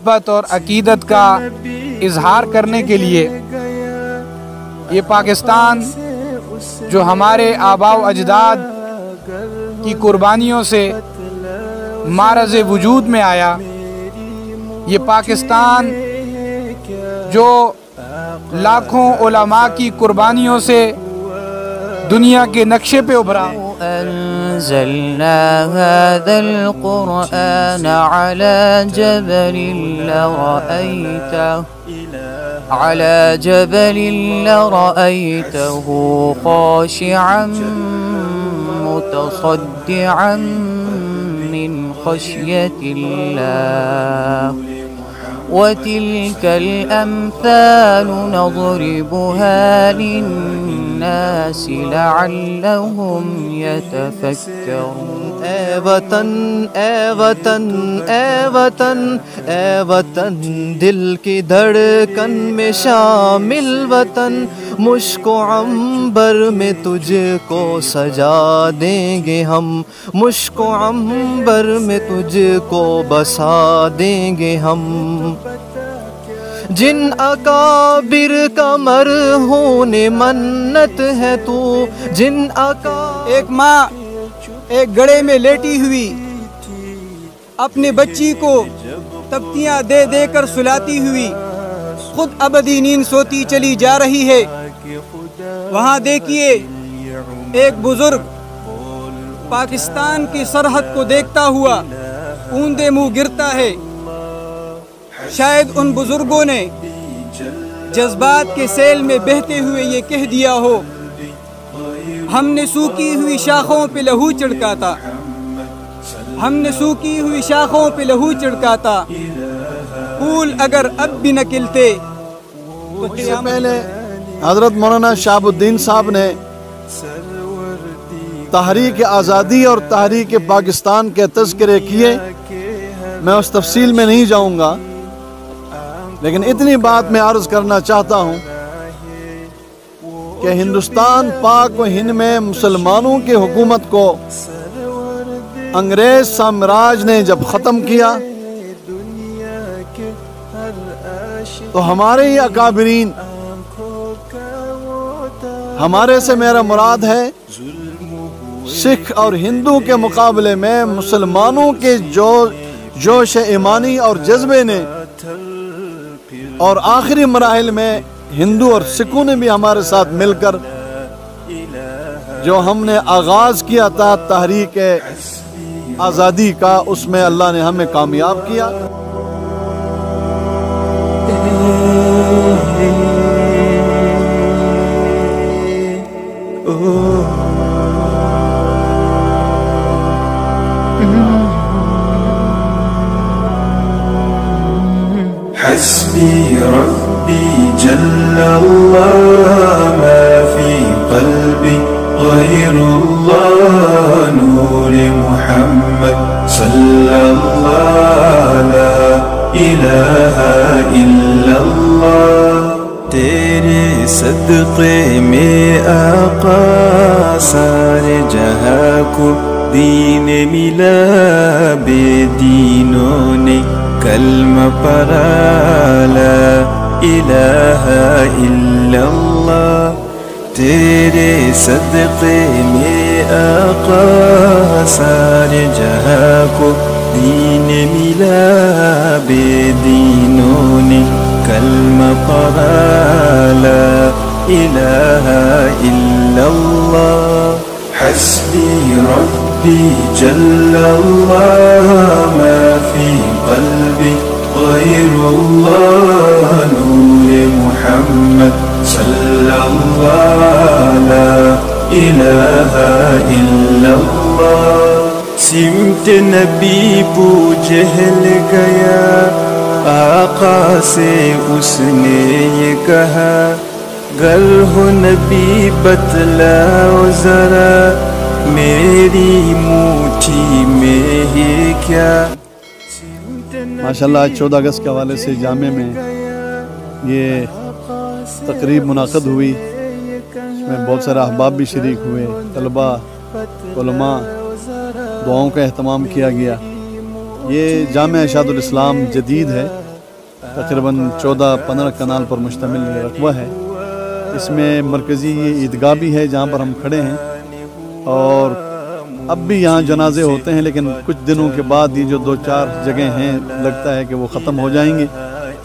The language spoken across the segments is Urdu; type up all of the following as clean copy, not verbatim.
محبت اور عقیدت کا اظہار کرنے کے لیے یہ پاکستان جو ہمارے آباء و اجداد کی قربانیوں سے معرض وجود میں آیا، یہ پاکستان جو لاکھوں علماء کی قربانیوں سے دنیا کے نقشے پہ ابھرا۔ أنزلنا هذا القرآن على جبل لرأيته خاشعا متصدعا من خشية الله وتلك الأمثال نضربها للناس لعلهم يتفكرون۔ اے وطن اے وطن اے وطن اے وطن، دل کی دھڑکن میں شامل وطن، مشک و عنبر میں تجھ کو سجا دیں گے ہم، مشک و عنبر میں تجھ کو بسا دیں گے ہم۔ جن اکابر کا مرہون منت ہے تو، جن ایک ماں ایک گڑھے میں لیٹی ہوئی اپنے بچی کو تپتیاں دے دے کر سلاتی ہوئی خود ابدی نیند سوتی چلی جا رہی ہے۔ وہاں دیکھیے ایک بزرگ پاکستان کی سرحد کو دیکھتا ہوا اوندے منہ گرتا ہے۔ شاید ان بزرگوں نے جذبات کے سیل میں بہتے ہوئے یہ کہہ دیا ہو، ہم نے سوکھی ہوئی شاخوں پہ لہو چڑکاتا، ہم نے سوکھی ہوئی شاخوں پہ لہو چڑکاتا، پھول اگر اب بھی نہ کھلتے۔ اس سے پہلے حضرت مولانا شہاب الدین صاحب نے تحریک آزادی اور تحریک پاکستان کے تذکرے کیے، میں اس تفصیل میں نہیں جاؤں گا، لیکن اتنی بات میں عرض کرنا چاہتا ہوں کہ ہندوستان پاک و ہند میں مسلمانوں کی حکومت کو انگریز سامراج نے جب ختم کیا تو ہمارے ہی اکابرین، ہمارے سے میرا مراد ہے سکھ اور ہندو کے مقابلے میں مسلمانوں کے جوش ایمانی اور جذبے نے، اور آخری مراحل میں ہندو اور سکھوں نے بھی ہمارے ساتھ مل کر جو ہم نے آغاز کیا تھا تحریک آزادی کا، اس میں اللہ نے ہمیں کامیاب کیا۔ حسبي ربي جل الله ما في قلبي غير الله، نور محمد صلى الله لا إله إلا الله۔ تیرے صدقے میں آقا سارے جہاں کو دین ملا، بے دینوں نے کلمہ پڑھا لا الہ الا اللہ۔ تیرے صدقے میں آقا سارے جہاں کو دین ملا، بے دینوں نے کلمہ پڑھا لا الہ الا اللہ۔ حسبي ربي جل الله ما في قلبي غير الله، نور محمد صلى الله لا إله إلا الله۔ سمت نبی بو جہل گیا، آقا سے اس نے یہ کہا، گر ہو نبی بتلاؤ ذرا میری مٹھی میں ہی کیا۔ ماشاءاللہ 14 اگست کے حوالے سے جامع میں یہ تقریب منعقد ہوئی، اس میں بہت سارے احباب بھی شریک ہوئے، طلباء، علماء، دعاؤں کا اہتمام کیا گیا۔ یہ جامع ارشاد الاسلام جدید ہے، تقریباً 14-15 کنال پر مشتمل یہ رقبہ ہے۔ اس میں مرکزی یہ عیدگاہ بھی ہے جہاں پر ہم کھڑے ہیں، اور اب بھی یہاں جنازے ہوتے ہیں، لیکن کچھ دنوں کے بعد یہ جو 2-4 جگہیں ہیں لگتا ہے کہ وہ ختم ہو جائیں گے،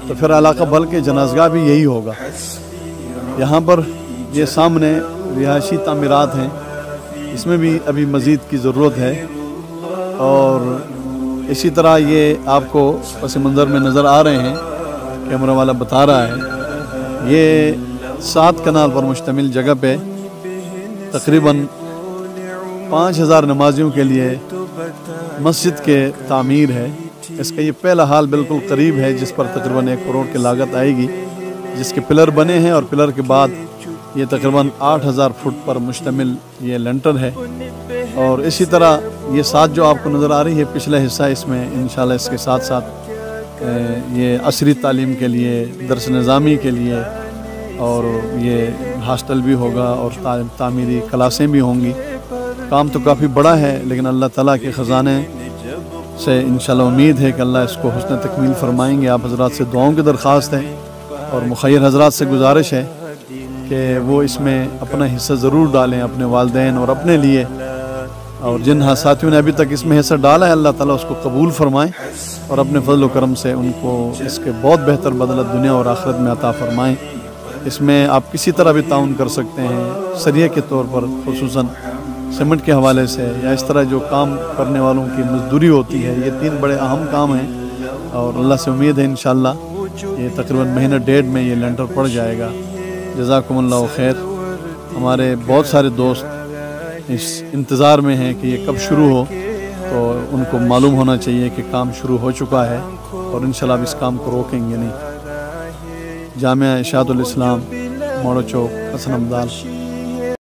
تو پھر علاقہ بھر کے جنازگاہ بھی یہی ہوگا۔ یہاں پر یہ سامنے رہائشی تعمیرات ہیں، اس میں بھی ابھی مزید کی ضرورت ہے، اور اسی طرح یہ آپ کو پس منظر میں نظر آ رہے ہیں، کیمرہ والا بتا رہا ہے، یہ 7 کنال پر مشتمل جگہ پہ تقریباً 5000 نمازیوں کے لیے مسجد کے تعمیر ہے۔ اس کا یہ پہلا حال بالکل قریب ہے، جس پر تقریباً 1 کروڑ کی لاگت آئے گی، جس کے پلر بنے ہیں، اور پلر کے بعد یہ تقریباً 8000 فٹ پر مشتمل یہ لنٹر ہے۔ اور اسی طرح یہ 7 جو آپ کو نظر آ رہی ہے پچھلا حصہ، اس میں انشاءاللہ اس کے ساتھ ساتھ یہ عصری تعلیم کے لیے، درس نظامی کے لیے، اور یہ ہاسٹل بھی ہوگا، اور تعمیری کلاسیں بھی ہوں گی۔ کام تو کافی بڑا ہے، لیکن اللہ تعالیٰ کے خزانے سے انشاءاللہ امید ہے کہ اللہ اس کو حسن تکمیل فرمائیں گے۔ آپ حضرات سے دعاؤں کی درخواست ہے، اور مخیر حضرات سے گزارش ہے کہ وہ اس میں اپنا حصہ ضرور ڈالیں، اپنے والدین اور اپنے لیے، اور جن ساتھیوں نے ابھی تک اس میں حصہ ڈالا ہے اللہ تعالیٰ اس کو قبول فرمائیں، اور اپنے فضل و کرم سے ان کو اس کے بہت بہتر بدلہ دنیا اور آخرت میں عطا فرمائیں۔ اس میں آپ کسی طرح بھی تعاون کر سکتے ہیں، سریہ کے طور پر، خصوصاً سیمنٹ کے حوالے سے، یا اس طرح جو کام کرنے والوں کی مزدوری ہوتی ہے۔ یہ 3 بڑے اہم کام ہیں، اور اللہ سے امید ہے انشاءاللہ یہ تقریباً مہینہ 1.5 میں یہ لنٹر پڑ جائے گا۔ جزاکم اللہ خیر۔ ہمارے بہت سارے دوست اس انتظار میں ہیں کہ یہ کب شروع ہو، تو ان کو معلوم ہونا چاہیے کہ کام شروع ہو چکا ہے، اور انشاءاللہ اب اس کام کو روکیں گے نہیں۔ جامعہ اشاعت الاسلام، موڑو چوک، حسن امدال۔